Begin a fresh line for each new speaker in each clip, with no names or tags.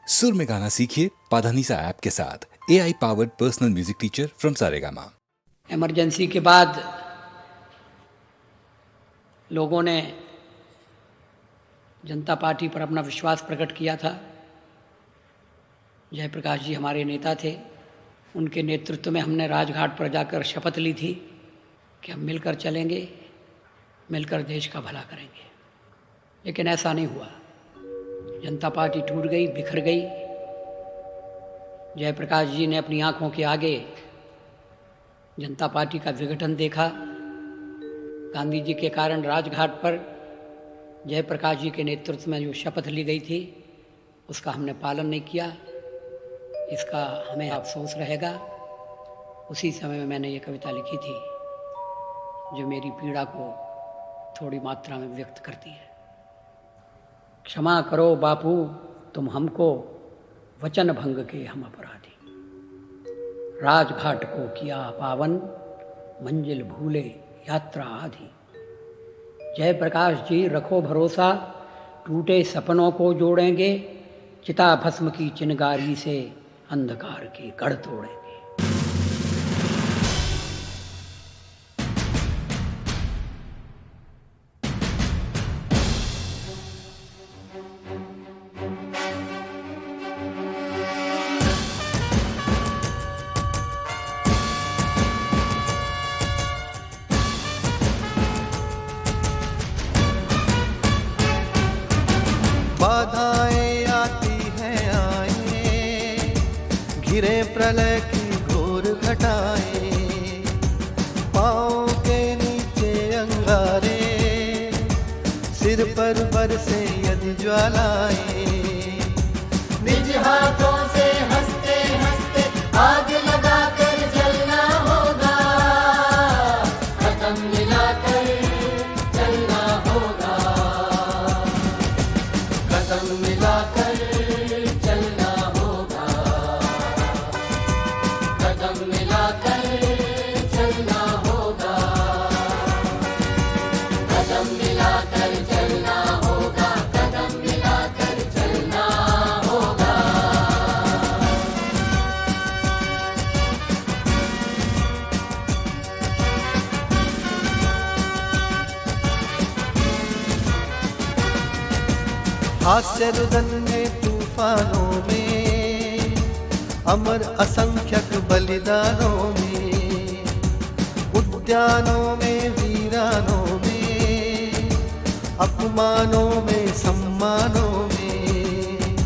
सुर में गाना सीखिए पाधानीसा ऐप के साथ। AI powered personal music teacher from Saregama.
Emergency के बाद लोगों ने जनता पार्टी पर अपना विश्वास प्रकट किया था। जयप्रकाश जी हमारे नेता थे, उनके नेतृत्व में हमने राजघाट पर जाकर शपथ ली थी कि हम मिलकर चलेंगे, मिलकर देश का भला करेंगे। लेकिन ऐसा नहीं हुआ। जनता पार्टी टूट गई, बिखर गई। जयप्रकाश जी ने अपनी आंखों के आगे जनता पार्टी का विघटन देखा। गांधी जी के कारण राजघाट पर जयप्रकाश जी के नेतृत्व में जो शपथ ली गई थी उसका हमने पालन नहीं किया। इसका हमें अफसोस रहेगा। उसी समय में मैंने ये कविता लिखी थी जो मेरी पीड़ा को थोड़ी मात्रा में व्यक्त करती है। क्षमा करो बापू तुम हमको, वचन भंग के हम अपराधी। राजघाट को किया पावन, मंजिल भूले यात्रा आधी। जयप्रकाश जी रखो भरोसा, टूटे सपनों को जोड़ेंगे। चिता भस्म की चिनगारी से अंधकार के गढ़ तोड़ेंगे।
बाधाएं आती हैं आए, घिरे प्रलय की घोर घटाएं। पाँव के नीचे अंगारे, सिर पर बरसे यदि ज्वालाएं। निज हाथों से हंसते हंसते आग लगाकर जलना होगा। कदम मिलाकर चलना होगा। कदम मिलाकर चलना होगा। कदम मिलाकर चलना होगा। कदम मिलाकर चलना होगा। कदम मिलाकर चलना होगा। हास्य रुदन में तूफानों में, अमर असंख्यक बलिदानों में। उद्यानों में वीरानों में, अपमानों में सम्मानों में।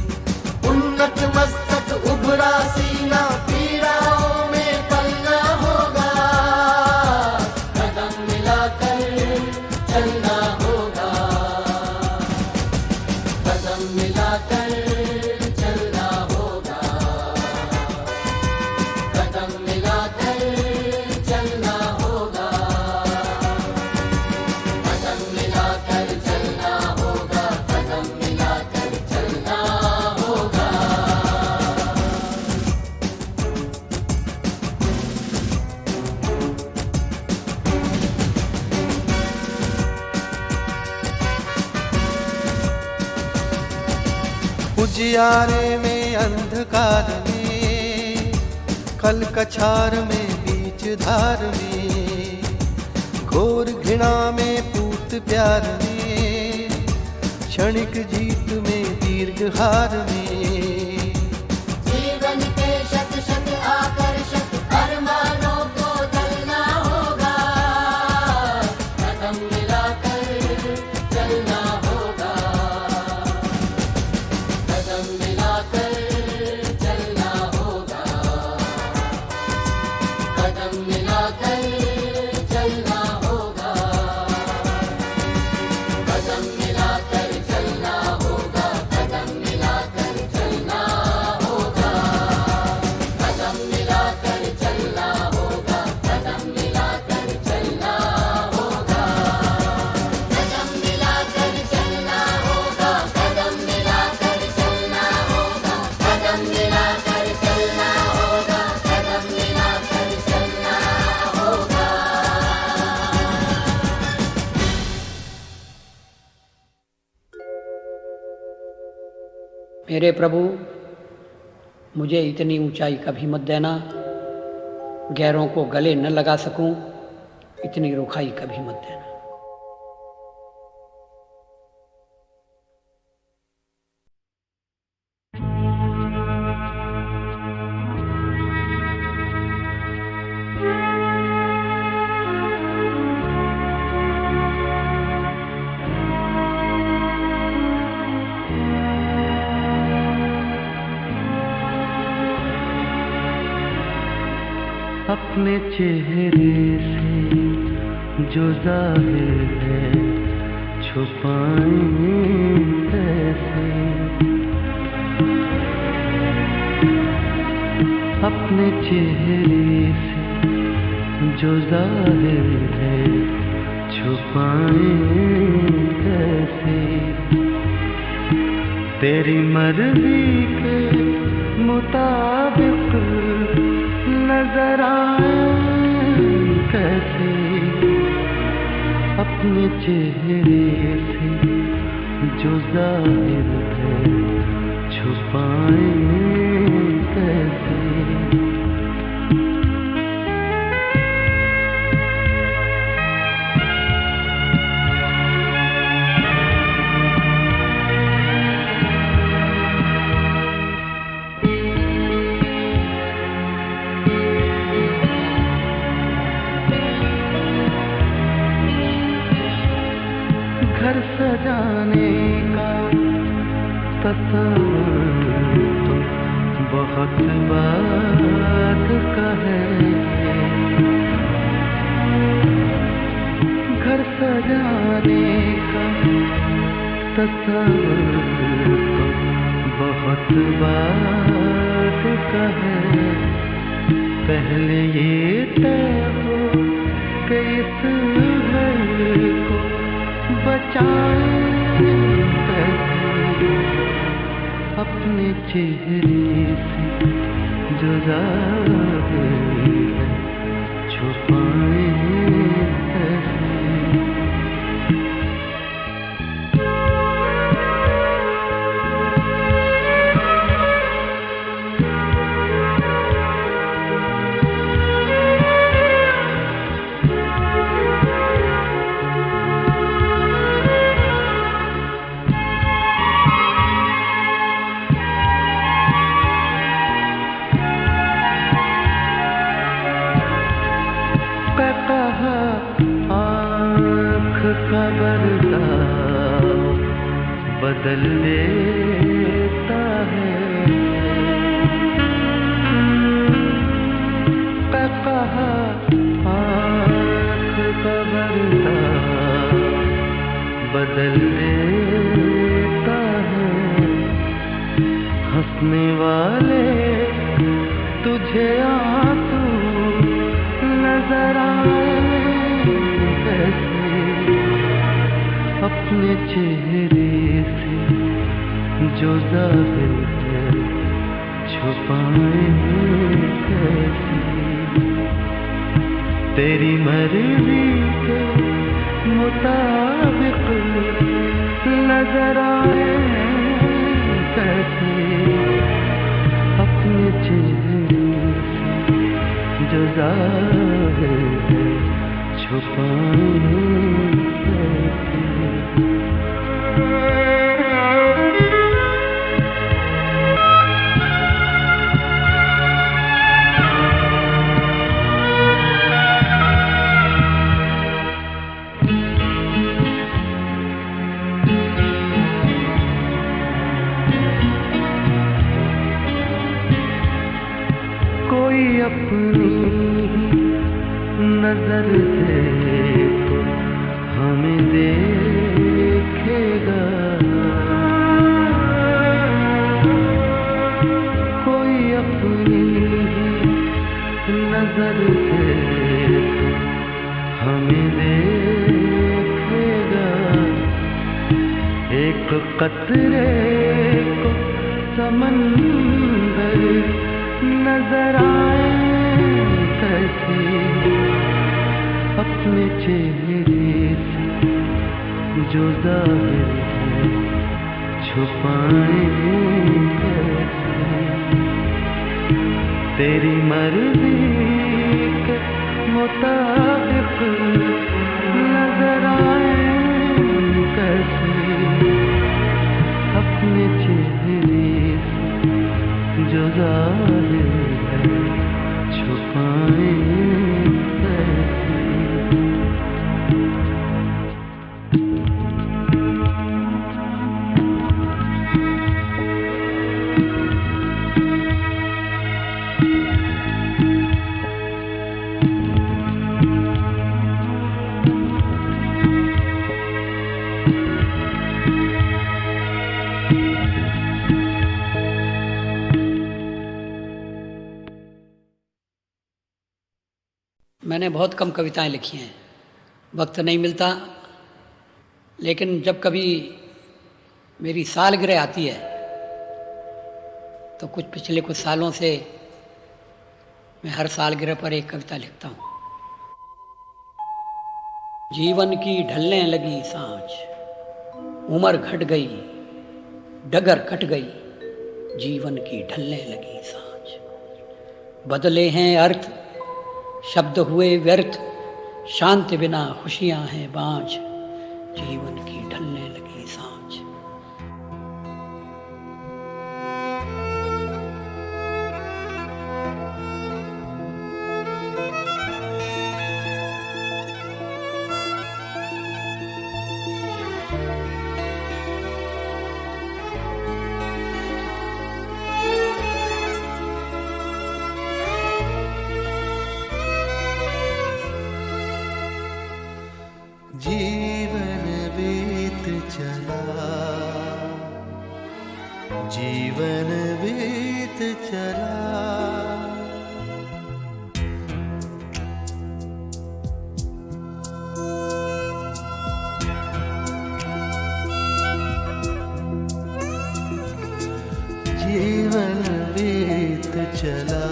उन्नत मस्तक उभरा सीना, पीड़ाओं में पलना होगा। कदम मिलाकर चलना होगा। कदम मिलाकर चलना होगा। कदम मिलाकर चलना होगा। कदम मिलाकर चलना होगा। कदम मिलाकर चलना होगा। उजियारे में अंधकार में, कल कछार में बीच धार में। घोर घृणा में पूत प्यार में, क्षणिक जीत में दीर्घ हार में। जीवन के शत शत आकर्षक अरमानों को तलना होगा। कदम मिलाकर चलना होगा। कदम मिलाकर चलना होगा। कदम मिलाकर चलना होगा। कदम मिलाकर चलना होगा। कदम मिलाकर चलना होगा। कदम मिलाकर चलना होगा। कदम मिलाकर चलना होगा। कदम मिलाकर चलना होगा। कदम मिलाकर चलना होगा। कदम मिलाकर चलना होगा। कदम मिलाकर चलना होगा।
मेरे प्रभु मुझे इतनी ऊंचाई कभी मत देना, गैरों को गले न लगा सकूं, इतनी रुखाई कभी मत देना।
अपने चेहरे से जो ज़ाहिर है छुपाएं कैसे, अपने चेहरे से जो ज़ाहिर है छुपाएं कैसे, तेरी मर्जी के मुताबिक नजर आए कैसे, अपने चेहरे से जो ज़ाहिर है छुपाएं कैसे। घर सजाने का तसव्वुर तो बहुत बात का है, घर सजाने का तसव्वुर तो बहुत बात का है, पहले ये तय हो कि इस घर को बचाएं कैसे, अपने चेहरे से जो ज़ाहिर है छुपाएं कैसे। आँख का बरताव बदल देता है, कहा आँख का बरताव बदल देता है, हंसने वाले तुझे आंसू नजर आए कैसे, अपने चेहरे से जो ज़ाहिर है छुपाएं कैसे, तेरी मर्जी के मुताबिक नजर आए कैसे, अपने चेहरे से जो ज़ाहिर है छुपाएं कैसे। कोई अपनी नजर से तो हमें देखेगा, कोई अपनी नजर से तो हमें देखेगा, एक कतरे को समंदर नजर आए कैसे, अपने चेहरे से जो ज़ाहिर है छुपाएं कैसे। तेरी मर्जी के मुताबिक नजर आए कैसे अपने चेहरे से जो जाहिर है छुपाए कैसे।
मैंने बहुत कम कविताएं लिखी हैं, वक्त नहीं मिलता, लेकिन जब कभी मेरी सालगिरह आती है तो पिछले कुछ सालों से मैं हर सालगिरह पर एक कविता लिखता हूँ। जीवन की ढलने लगी सांझ, उम्र घट गई, डगर कट गई, जीवन की ढलने लगी सांझ। बदले हैं अर्थ, शब्द हुए व्यर्थ, शांति बिना खुशियां हैं बाँझ, जीवन की ढलने लगी सांझ।
जीवन बीत चला, जीवन बीत चला, जीवन बीत चला,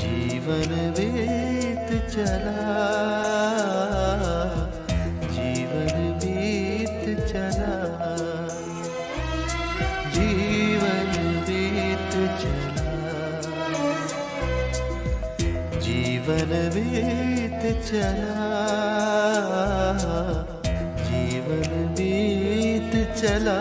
जीवन बीत चला, जीवन बीत चला, जीवन बीत चला, जीवन बीत चला, जीवन बीत चला।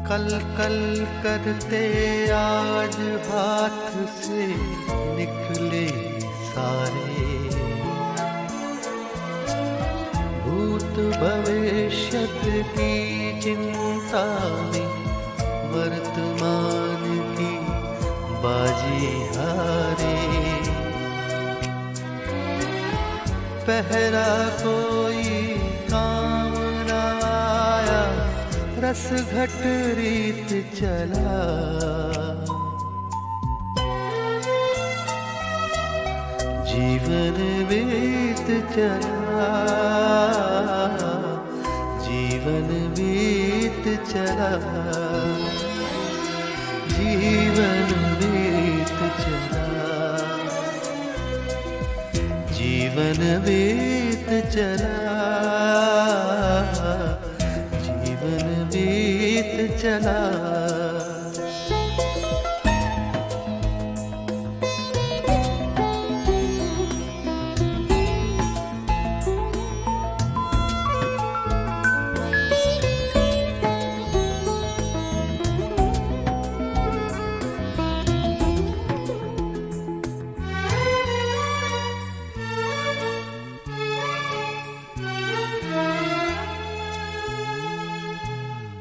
कल कल करते आज हाथ से निकले सारे, भूत भविष्यत की चिंता में वर्तमान की बाजी हारे। पहरा कोई काम न आया, रस घट रीत चला, जीवन बीत चला, जीवन बीत चला, जीवन बीत चला, जीवन बीत चला, जीवन बीत चला।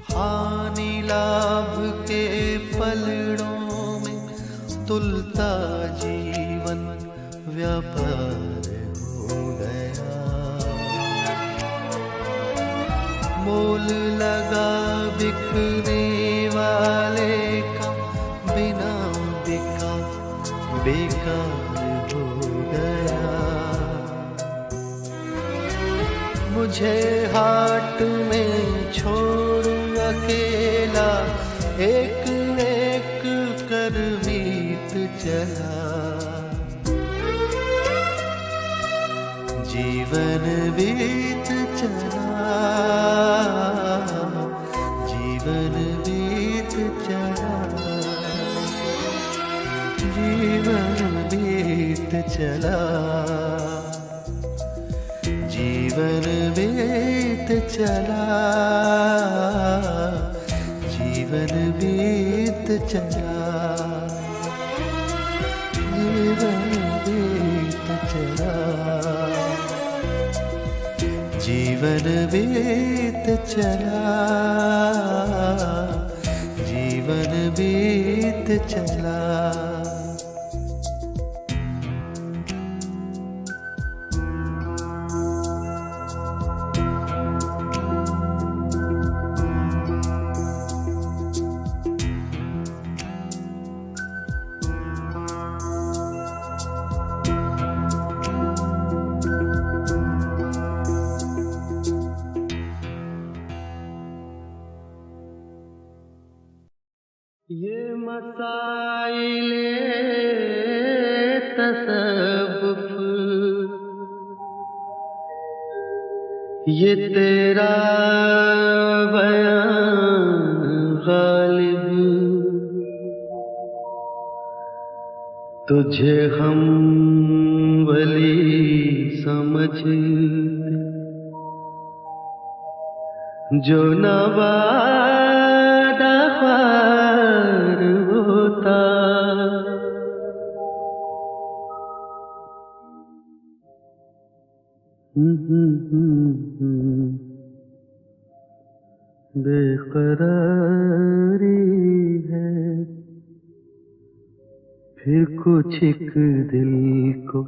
हानि लाभ के पलड़ों में तुलता जीवन व्यापार हो गया, मोल लगा बिकने वाले का बिना बिका बेकार हो गया। मुझे हाट में छोड़ अकेला एक एक कर बीत चला। जीवन बीत चला, जीवन बीत चला, जीवन बीत चला, जीवन बीत चला, जीवन बीत चला, जीवन बीत चला, जीवन बीत चला, जीवन बीत चला। ये मसाइले तसव्वुफ, ये तेरा बयान गालिब, तुझे हम वली समझते जो नवादा पार होता। बेकरारी है फिर कुछ एक दिल को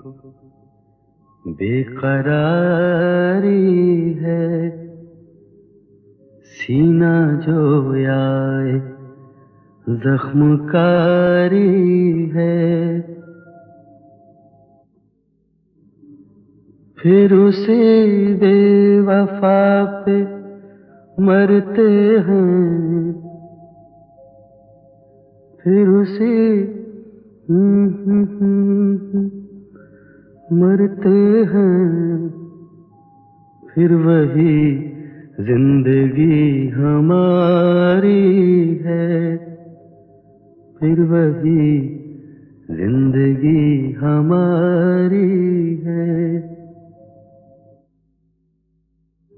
बेकरारी है। सीना जो आए जख्मकारी है, फिर उसे बेवफा पे मरते हैं, फिर उसे मरते हैं, फिर वही जिंदगी हमारी है, फिर वही जिंदगी हमारी है।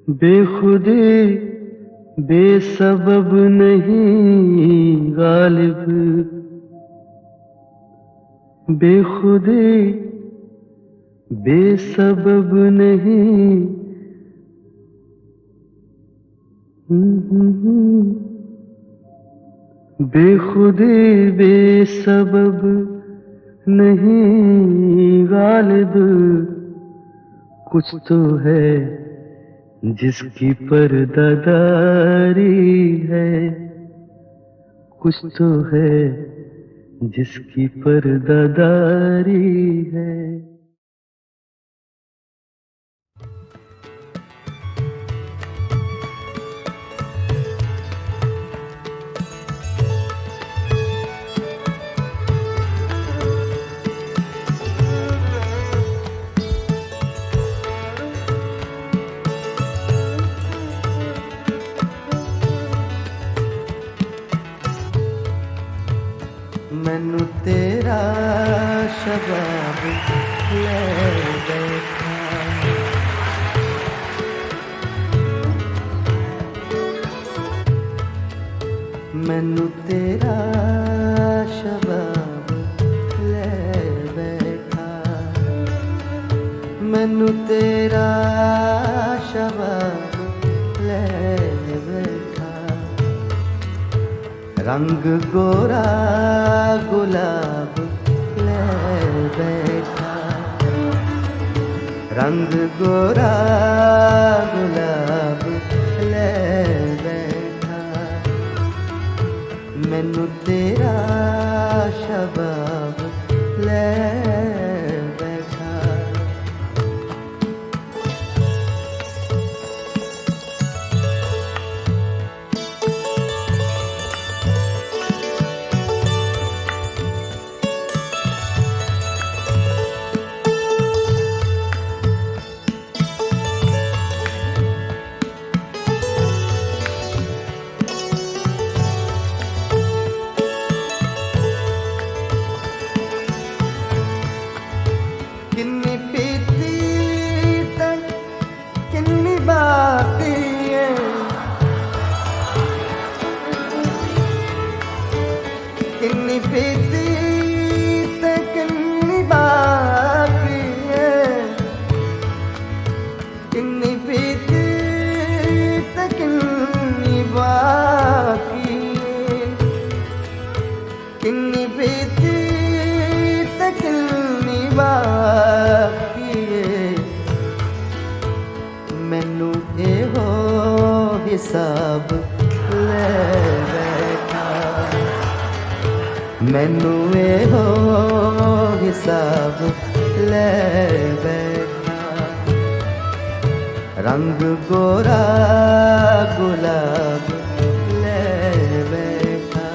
बेखुदी बेसबब नहीं गालिब, बेखुदी बेसबब नहीं, बेखुदी बेसबब नहीं गालिब, कुछ तो है जिसकी पर्दादारी है, कुछ तो है जिसकी पर्दादारी है। मैनू तेरा शबाब ले बैठा, मैनू तेरा शबाब ले बैठा, मैनू तेरा शबाब ले बैठा। रंग गोरा गुलाब ले बैठा, रंग गोरा गुलाब ले बैठा। मैनू तेरा शबाब ले किन्नी पीती ते किन्नी बाकी है, किन्नी पीती ते किन्नी बाकी है, किन्नी पीती ते किन्नी बाकी है। मैनू एहो हिसाब ले बैठा, मैनू एहो हिसाब ले बैठा। रंग गोरा गुलाब ले बैठा।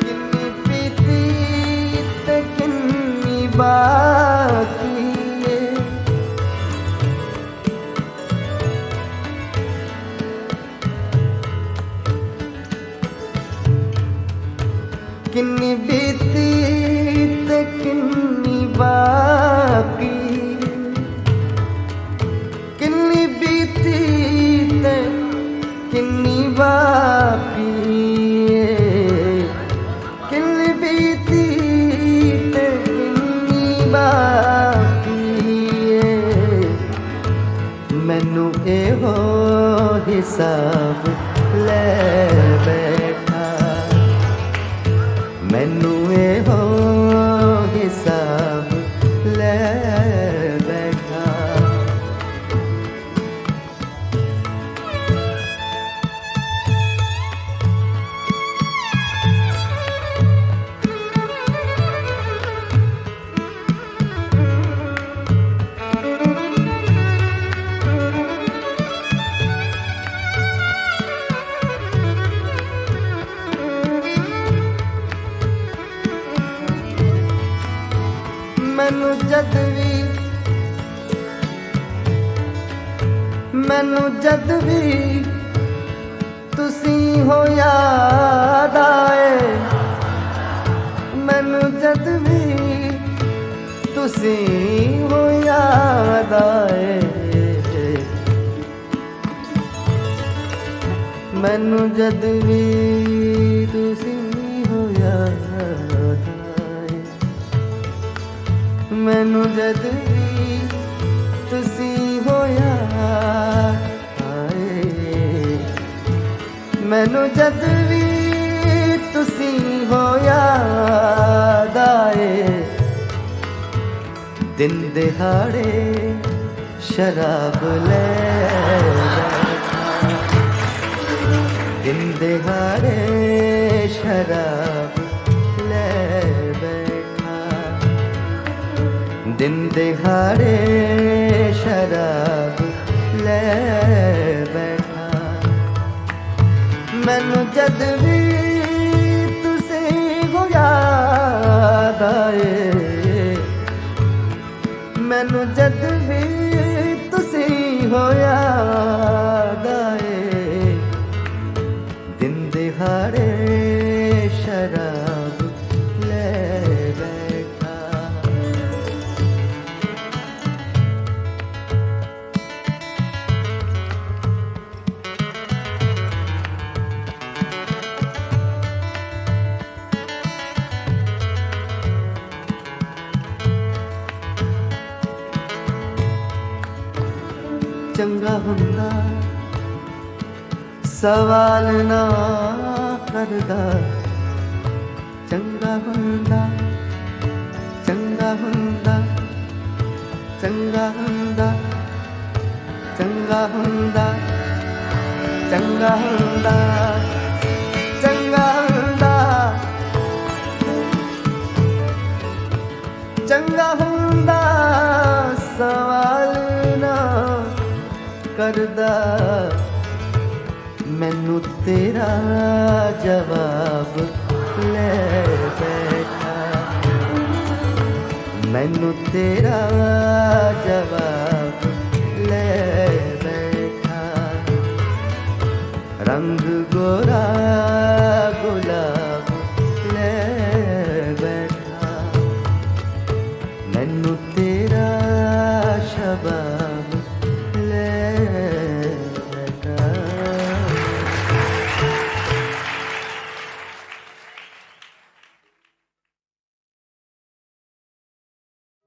किन्नी पीती ते किन्नी बाकी है, किन्नी बीती ते किन्नी बाकी, किन्नी बीती ते किन्नी बाकी, किन्नी बीती ते किन्नी बाकी। मैनू एहो हिसाब ले बैठा, मैनू एहो हिसाब ले बैठा। मैनू जद भी, मैनू जद भी तुसी हो याद आए, मैनू जद भी तुसी हो याद आए, मैनू जद भी तुसी हो याद आए, मैनू जद भी तुसी हो याद आए, मैनू जद भी तुसी हो याद आए। दिन दिहाड़े शराब ले बैठा, दिन दिहाड़े शराब ले बैठा, दिन दिहाड़े शराब ले बैठा। मैनू जद भी तुसे हो याद आए, मैनू जद भी तुसी हो याद आए। दिन दिहाड़े शराब ले बैठा। चंगा हुंदा सवाल ना करदा, चंगा हुंदा, चंगा हुंदा, चंगा हुंदा, चंगा हुंदा, चंगा हुंदा, चंगा हुंदा, चंगा हुंदा सवाल ना करदा। मैनू तेरा जवाब ले बैठा, मैनू तेरा जवाब ले बैठा। रंग गोरा गुलाब ले बैठा मैनू तेरा शबाब ले बैठा।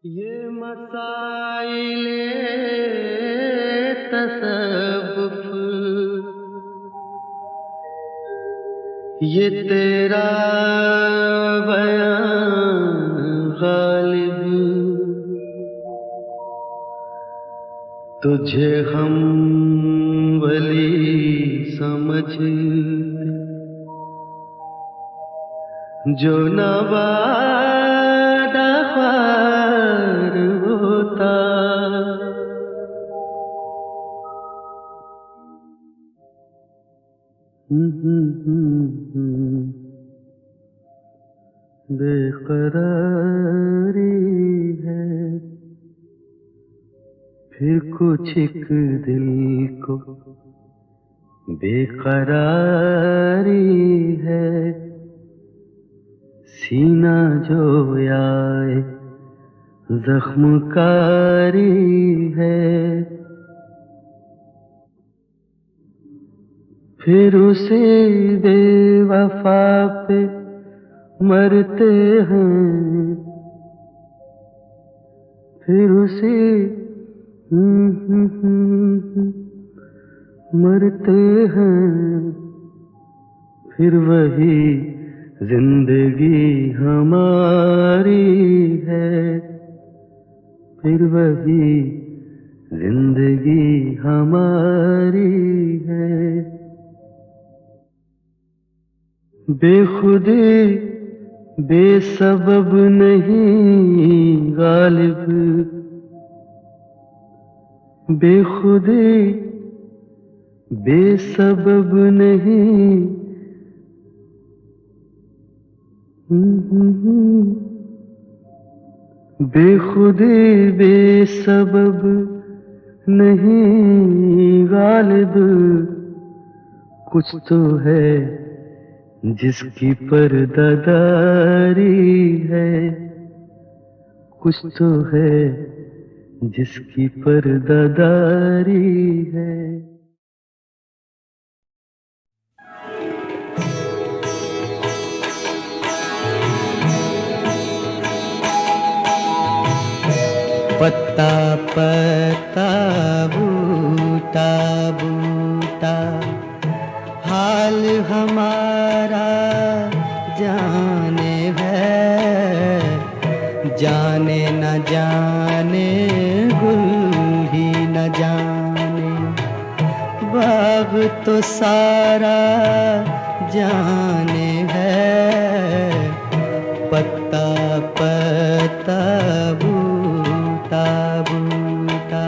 ये मसाइले तसव्वुफ ये तेरा बयान गालिब तुझे हम वली समझते जो नवादा ख्वार होता बेकरारी है फिर कुछ एक दिल को बेकरारी है सीना जो आए जख्मकारी है फिर उसे बेवफा पे मरते हैं फिर उसे मरते हैं फिर वही जिंदगी हमारी है फिर वही जिंदगी हमारी है बेखुदी बेसबब नहीं गालिब बेखुदी बेसबब नहीं बेखुदी बेसबब नहीं गालिब कुछ तो है जिसकी पर्दादारी है कुछ तो है जिसकी पर्दादारी है पत्ता पत्ता बूटा बूटा हाल हमारा जाने है जाने न जाने गुल ही न जाने बाग तो सारा जाने है पत्ता पत्ता बूटा बूटा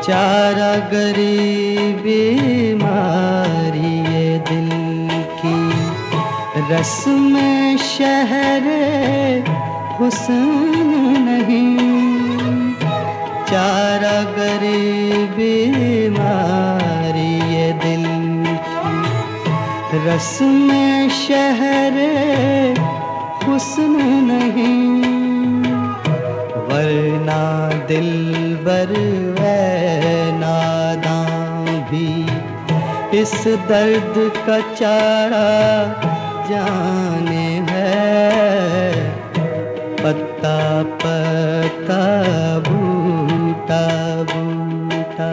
चारा गरीबी बीमारी ये दिल की रस्म शहर हुस्न नहीं चारा गरीबी बीमारी ये दिल की रस्म शहर हुस्न नहीं वरना दिलबर नादां भी इस दर्द का चारा जाने है पत्ता पत्ता बूटा बूटा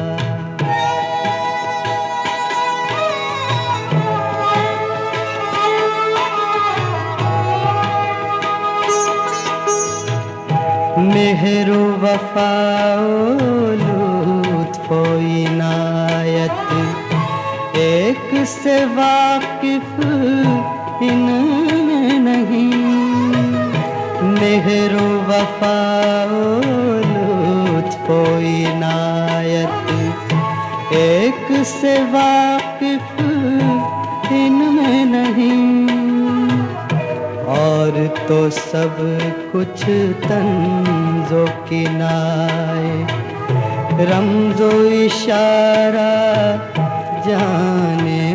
मेहरो वफाओ लुत्फो इनायत एक से वाकिफ इनमें नहीं मेहरो वफाओ लुत्फो एक से वाकिफ इनमें नहीं, और तो सब कुछ तंजो किनाए, रमजो इशारा जाने